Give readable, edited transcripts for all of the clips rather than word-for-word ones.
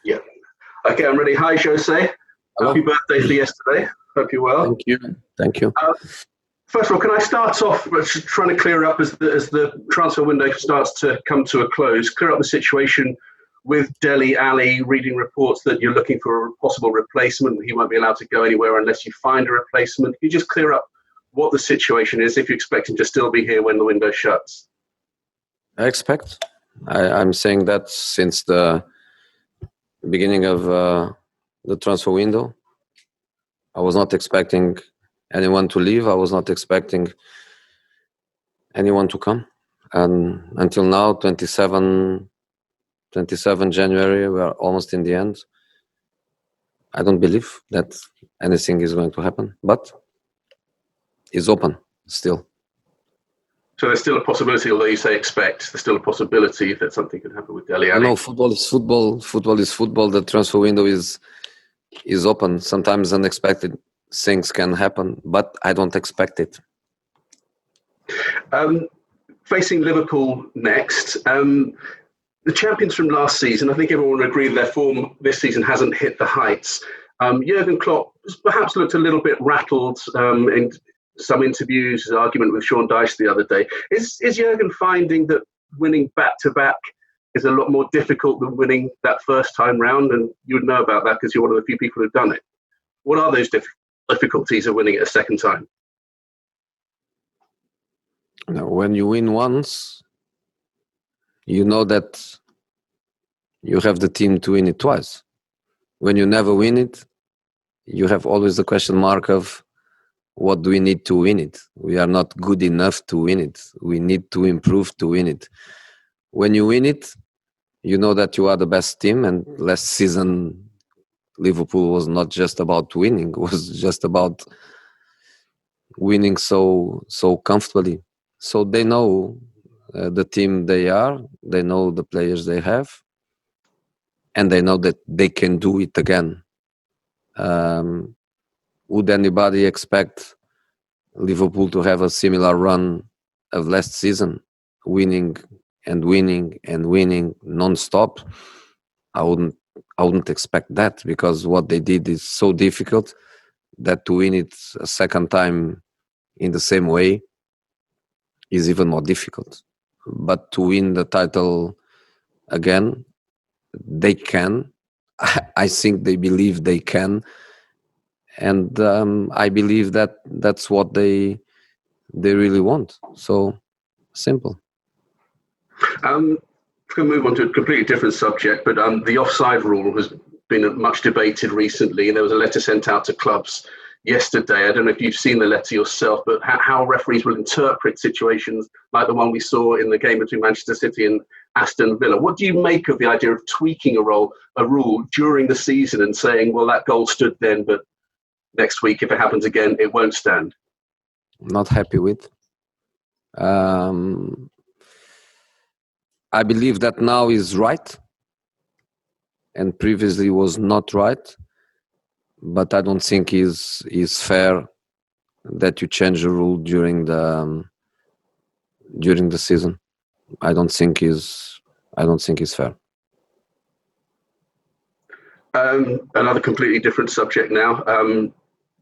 Yeah. Okay, I'm ready. Hi, Jose. Hello. Happy birthday for yesterday. Hope you're well. Thank you. First of all, can I start off trying to clear up as the transfer window starts to come to a close, clear up the situation with Dele Alli, reading reports that you're looking for a possible replacement. He won't be allowed to go anywhere unless you find a replacement. Can you just clear up what the situation is if you expect him to still be here when the window shuts? I expect. I'm saying that since the beginning of the transfer window. I was not expecting anyone to leave. I was not expecting anyone to come. And until now, 27 January, we are almost in the end. I don't believe that anything is going to happen, but it's open still. So there's still a possibility, although you say expect, there's still a possibility that something could happen with Dele Alli. No, football is football. Football is football. The transfer window is open. Sometimes unexpected things can happen, but I don't expect it. Facing Liverpool next, the champions from last season, I think everyone would agree their form this season hasn't hit the heights. Jurgen Klopp perhaps looked a little bit rattled in some interviews, his argument with Sean Dyche the other day. Is Jurgen finding that winning back-to-back is a lot more difficult than winning that first time round? And you would know about that because you're one of the few people who've done it. What are those difficulties of winning it a second time? Now, when you win once, you know that you have the team to win it twice. When you never win it, you have always the question mark of what do we need to win it? We are not good enough to win it. We need to improve to win it. When you win it, you know that you are the best team. And last season, Liverpool was not just about winning. It was just about winning so comfortably. So they know the team they are. They know the players they have. And they know that they can do it again. Would anybody expect Liverpool to have a similar run of last season, winning and winning and winning non-stop? I wouldn't expect that, because what they did is so difficult that to win it a second time in the same way is even more difficult. But to win the title again, they can. I think they believe they can. And I believe that that's what they really want. So simple. We're going to move on to a completely different subject, but the offside rule has been much debated recently. There was a letter sent out to clubs yesterday. I don't know if you've seen the letter yourself, but how referees will interpret situations like the one we saw in the game between Manchester City and Aston Villa. What do you make of the idea of tweaking a rule during the season and saying, well, that goal stood then, but next week, if it happens again, it won't stand? Not happy with. I believe that now is right, and previously was not right. But I don't think is fair that you change the rule during the season. I don't think is fair. Another completely different subject now.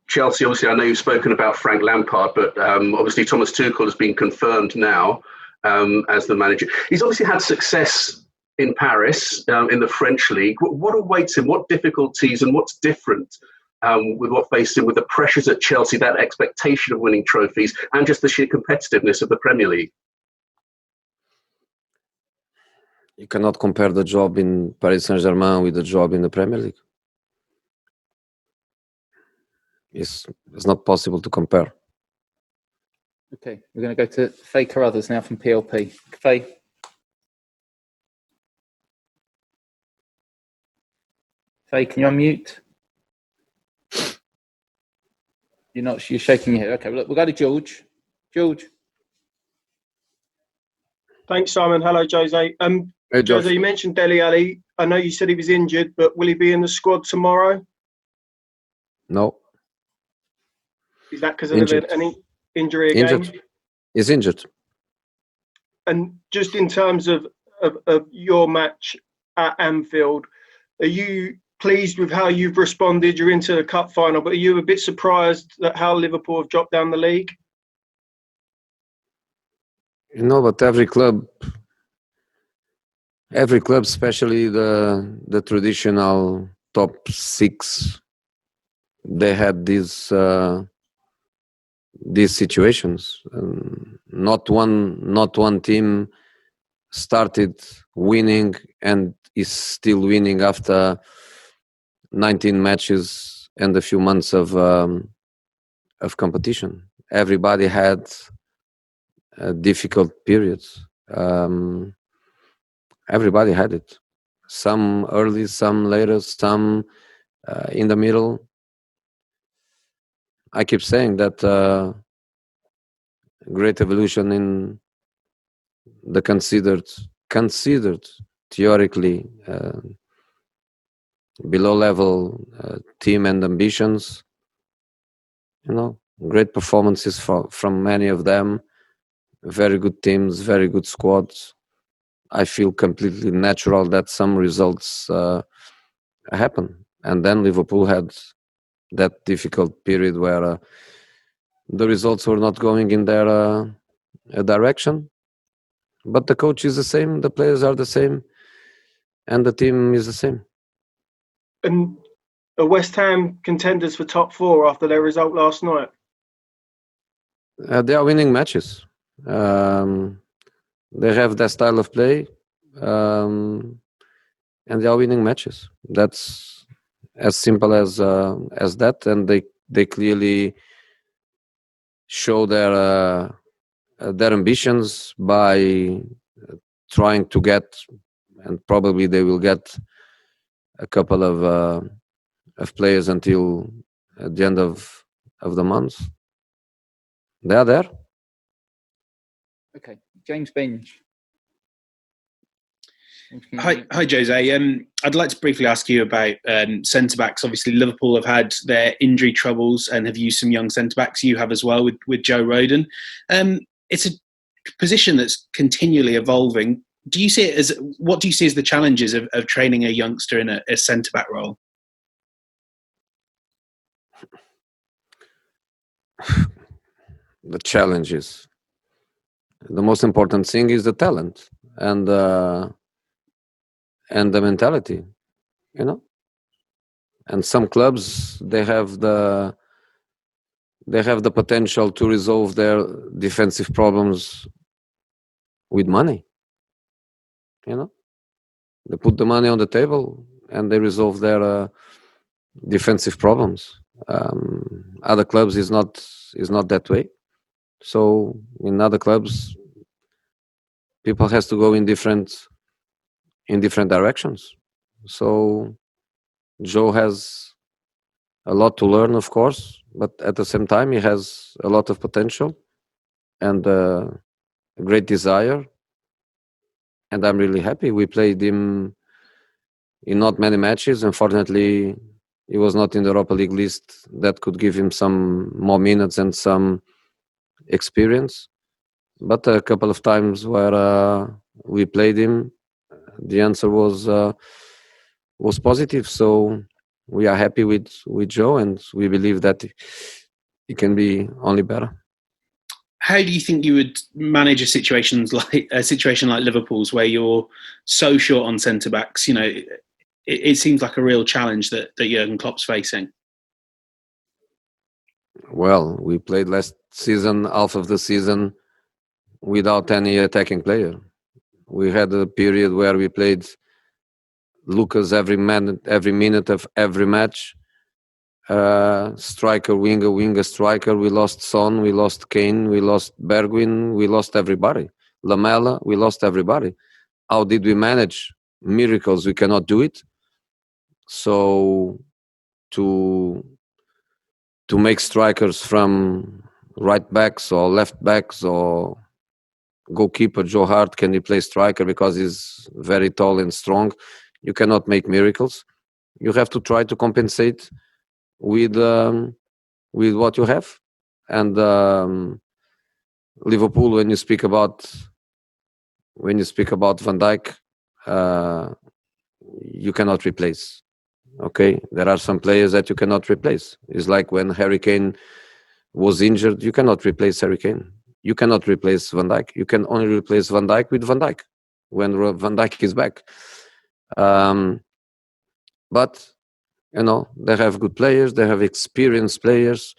Chelsea, obviously, I know you've spoken about Frank Lampard, but obviously Thomas Tuchel has been confirmed now as the manager. He's obviously had success in Paris, in the French league. What awaits him? What difficulties and what's different with what faced him with the pressures at Chelsea, that expectation of winning trophies, and just the sheer competitiveness of the Premier League? You cannot compare the job in Paris Saint-Germain with the job in the Premier League. It's not possible to compare. Okay, we're going to go to Faye Carruthers now from PLP. Faye. Faye, can you unmute? You're shaking your head. Okay, we'll go to George. George. Thanks, Simon. Hello, Jose. Hey, George. Jose, you mentioned Dele Alli. I know you said he was injured, but will he be in the squad tomorrow? No. Is that because of any injury again? Injured. He's injured. And just in terms of your match at Anfield, Are you pleased with how you've responded? You're into the cup final, but are you a bit surprised at how Liverpool have dropped down the league? But every club, especially the traditional top six, they had these situations. Not one team started winning and is still winning after 19 matches and a few months of competition. Everybody had difficult periods. Everybody had it. Some early, some later, some in the middle. I keep saying that great evolution in the considered theoretically below level team and ambitions. Great performances from many of them. Very good teams, very good squads. I feel completely natural that some results happen. And then Liverpool had that difficult period where the results were not going in their direction. But the coach is the same, the players are the same, and the team is the same. And are West Ham contenders for top four after their result last night? They are winning matches. They have their style of play, and they are winning matches. That's as simple as that. And they clearly show their ambitions by trying to get, and probably they will get a couple of players until at the end of the month. They are there. Okay, James Binge. Hi, Jose. I'd like to briefly ask you about centre backs. Obviously, Liverpool have had their injury troubles and have used some young centre backs. You have as well with Joe Rodon. It's a position that's continually evolving. Do you see it as what do you see as the challenges of training a youngster in a centre back role? The challenges. The most important thing is the talent and the mentality, And some clubs they have the potential to resolve their defensive problems with money. They put the money on the table and they resolve their defensive problems. Other clubs is not that way. So in other clubs, people has to go in different directions. So Joe has a lot to learn, of course, but at the same time, he has a lot of potential and a great desire. And I'm really happy. We played him in not many matches. Unfortunately, he was not in the Europa League list that could give him some more minutes and some experience. But a couple of times where we played him, the answer was positive. So we are happy with Joe, and we believe that it can be only better. How do you think you would manage a situation like Liverpool's, where you're so short on centre backs? It seems like a real challenge that Jurgen Klopp's facing. Well, we played last season, half of the season, without any attacking player. We had a period where we played Lucas every minute of every match. Striker, winger, striker. We lost Son, we lost Kane, we lost Bergwijn, we lost everybody. Lamela, we lost everybody. How did we manage? Miracles, we cannot do it. So to make strikers from right backs or left backs or goalkeeper Joe Hart, can he play striker because he's very tall and strong? You cannot make miracles. You have to try to compensate with what you have. And Liverpool, when you speak about Van Dijk, you cannot replace. Okay, there are some players that you cannot replace. It's like when Harry Kane was injured, you cannot replace Harry Kane. You cannot replace Van Dijk. You can only replace Van Dijk with Van Dijk when Van Dijk is back. But they have good players. They have experienced players.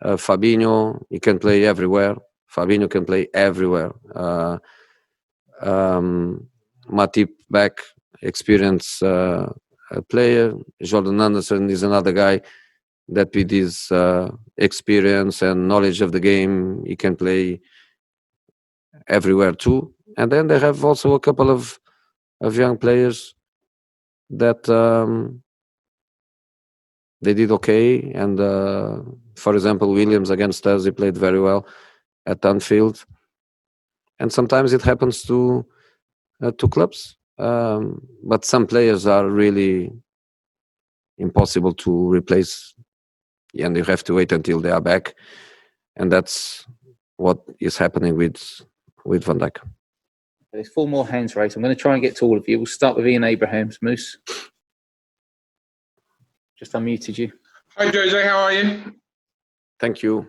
Fabinho, he can play everywhere. Fabinho can play everywhere. Matip back, experienced player. Jordan Anderson is another guy that with his experience and knowledge of the game, he can play everywhere too. And then they have also a couple of young players that they did okay. And for example, Williams against us, he played very well at Anfield. And sometimes it happens to clubs. But some players are really impossible to replace, and you have to wait until they are back. And that's what is happening with Van Dijk. There's 4 more hands raised. I'm going to try and get to all of you. We'll start with Ian Abrahams. Moose, just unmuted you. Hi, Jose. How are you? Thank you.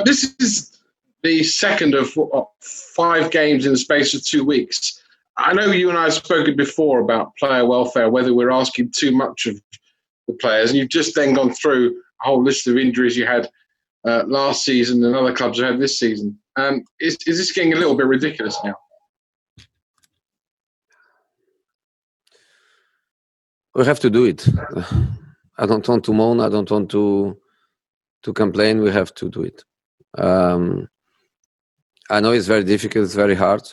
This is the second of 5 games in the space of 2 weeks. I know you and I have spoken before about player welfare, whether we're asking too much of the players, and you've just then gone through a whole list of injuries you had last season and other clubs have had this season. Is this getting a little bit ridiculous now? We have to do it. I don't want to moan. I don't want to complain. We have to do it. I know it's very difficult. It's very hard.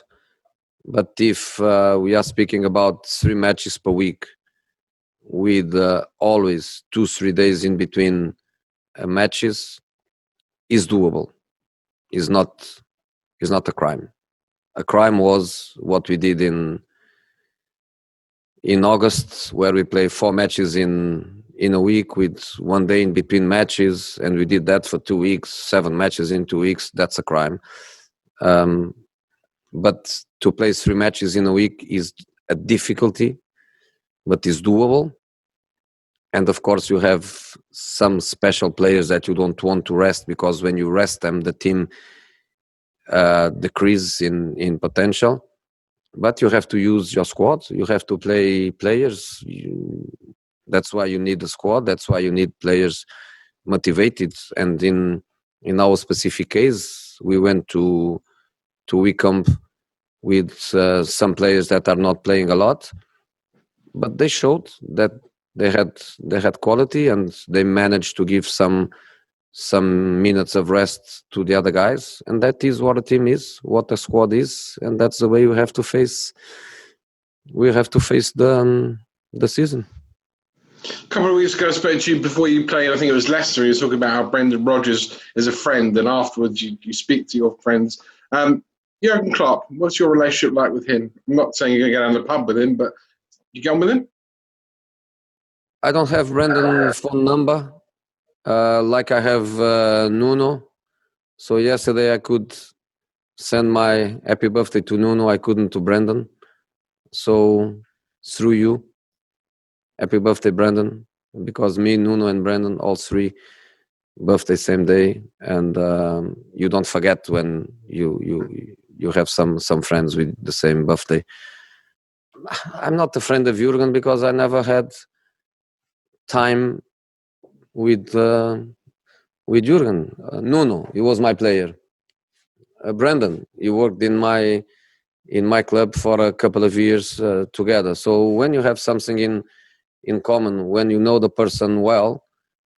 But if we are speaking about 3 matches per week with always 2-3 days in between matches, is doable. Is not a crime. A crime was what we did in August, where we play 4 matches in a week with 1 day in between matches, and we did that for 2 weeks, 7 matches in 2 weeks. That's a crime. But to play 3 matches in a week is a difficulty, but is doable. And of course, you have some special players that you don't want to rest, because when you rest them, the team decreases in potential. But you have to use your squad. You have to play players. That's why you need a squad. That's why you need players motivated. And in our specific case, we went to Wycombe with some players that are not playing a lot, but they showed that they had quality, and they managed to give some minutes of rest to the other guys. And that is what a team is, what a squad is, and that's the way we have to face the season. A couple of weeks ago, I spoke to you before you played. I think it was Leicester. You were talking about how Brendan Rodgers is a friend, and afterwards you speak to your friends. Jurgen Klopp, what's your relationship like with him? I'm not saying you're going to get on the pub with him, but you get on with him? I don't have Brendan's phone number like I have Nuno. So yesterday I could send my happy birthday to Nuno. I couldn't to Brendan. So through you, happy birthday, Brendan, because me, Nuno, and Brendan, all 3 birthday same day. And you don't forget when you have some friends with the same birthday. I'm not a friend of Jurgen because I never had time with Jurgen. Nuno, he was my player. Brendan, he worked in my club for a couple of years together. So when you have something in common, when you know the person well,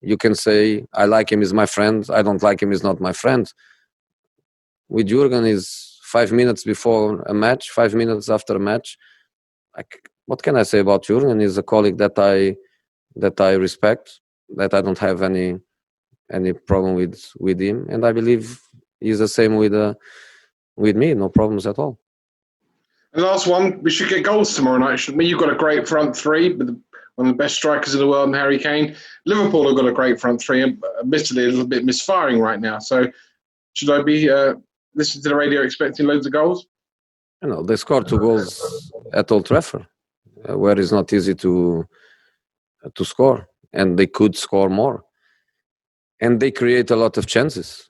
you can say, I like him, he's my friend. I don't like him, he's not my friend. With Jurgen is 5 minutes before a match, 5 minutes after a match. What can I say about Jurgen? He's a colleague that I respect, that I don't have any problem with him, and I believe he's the same with me. No problems at all. And last one, we should get goals tomorrow night, shouldn't we? You've got a great front 3 with one of the best strikers in the world, Harry Kane. Liverpool have got a great front 3, and admittedly a little bit misfiring right now. So should I be listening to the radio expecting loads of goals? They scored 2 goals at Old Trafford. where it's not easy to score, and they could score more, and they create a lot of chances.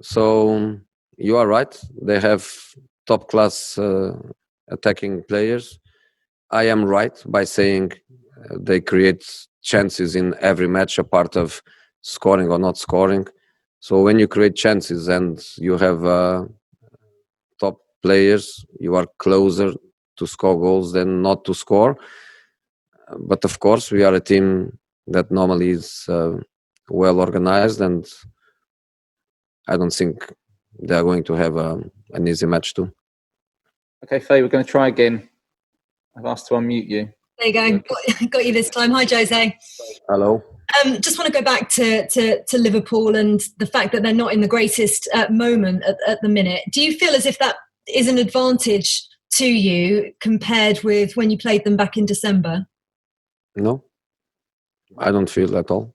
So you are right. They have top class attacking players. I am right by saying they create chances in every match, a part of scoring or not scoring. So when you create chances and you have top players, you are closer to score goals than not to score. But of course, we are a team that normally is well organized, and I don't think they are going to have an easy match too. Okay, Faye, we're going to try again. I've asked to unmute you. There you go. Got you this time. Hi, Jose. Hello. Just want to go back to Liverpool and the fact that they're not in the greatest moment at the minute. Do you feel as if that is an advantage to you compared with when you played them back in December? No, I don't feel at all.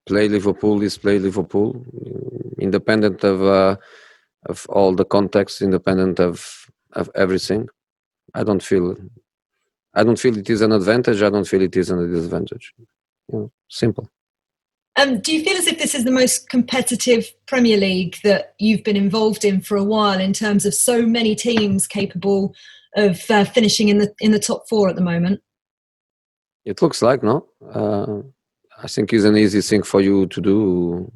Play Liverpool is play Liverpool, independent of all the context, independent of everything. I don't feel it is an advantage. I don't feel it is a disadvantage. Simple. Do you feel as if this is the most competitive Premier League that you've been involved in for a while, in terms of so many teams capable of finishing in the top four at the moment? It looks like, no. I think it's an easy thing for you to do.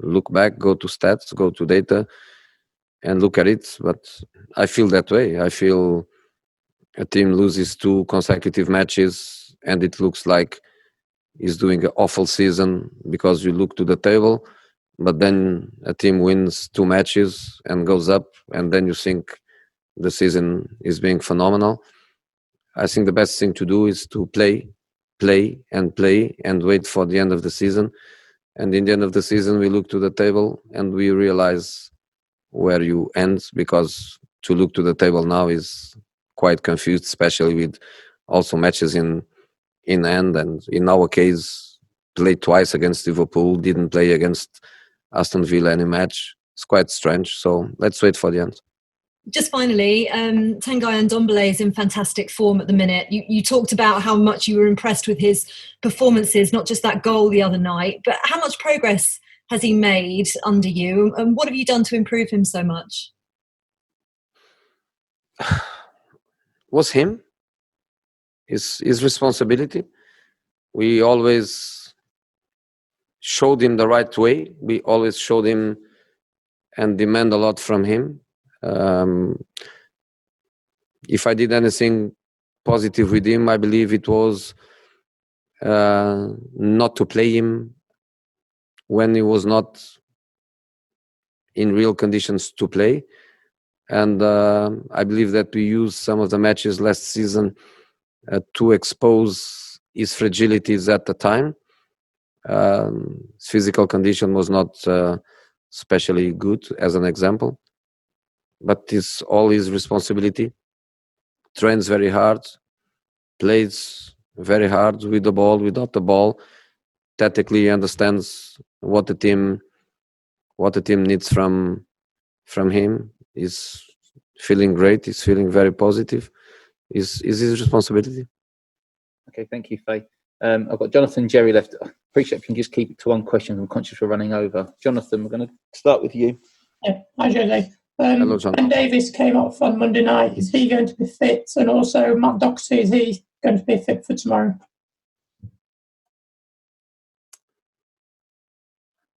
Look back, go to stats, go to data, and look at it. But I feel that way. I feel a team loses 2 consecutive matches, and it looks like is doing an awful season because you look to the table, but then a team wins 2 matches and goes up, and then you think the season is being phenomenal. I think the best thing to do is to play and wait for the end of the season. And in the end of the season, we look to the table and we realize where you end, because to look to the table now is quite confused, especially with also matches in hand. And in our case, played twice against Liverpool, didn't play against Aston Villa any match. It's quite strange. So let's wait for the end. Just finally, Tanguy Ndombele is in fantastic form at the minute. You talked about how much you were impressed with his performances, not just that goal the other night, but how much progress has he made under you, and what have you done to improve him so much? Was him, his responsibility. We always showed him the right way. We always showed him and demand a lot from him. If I did anything positive with him, I believe it was not to play him when he was not in real conditions to play. And I believe that we used some of the matches last season to expose his fragilities at the time. His physical condition was not especially good, as an example. But it's all his responsibility. Trains very hard, plays very hard with the ball, without the ball. Tactically understands what the team needs from him. He's feeling great. He's feeling very positive. Is his responsibility. Okay, thank you, Faye. I've got Jonathan, Jerry left. I appreciate if you can just keep it to one question. I'm conscious we're running over. Jonathan, we're going to start with you. Yeah, hi Jose. Hello, John. Ben Davis came off on Monday night. Is he going to be fit? And also Matt Doxey, is he going to be fit for tomorrow?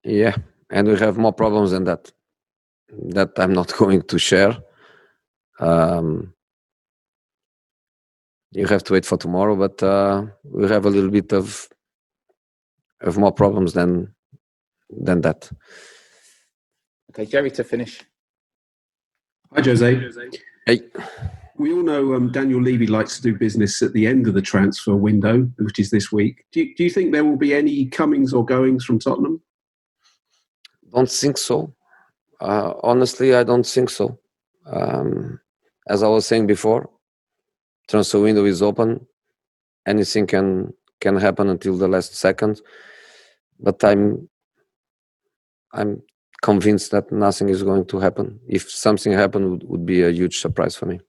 Yeah, and we have more problems than that. That I'm not going to share. You have to wait for tomorrow, but we have a little bit of more problems than that. Okay, Jerry to finish. Hi, Jose. Hey. We all know Daniel Levy likes to do business at the end of the transfer window, which is this week. Do you think there will be any comings or goings from Tottenham? Don't think so. Honestly, I don't think so. As I was saying before, transfer window is open. Anything can happen until the last second. But I'm convinced that nothing is going to happen. If something happened, would be a huge surprise for me.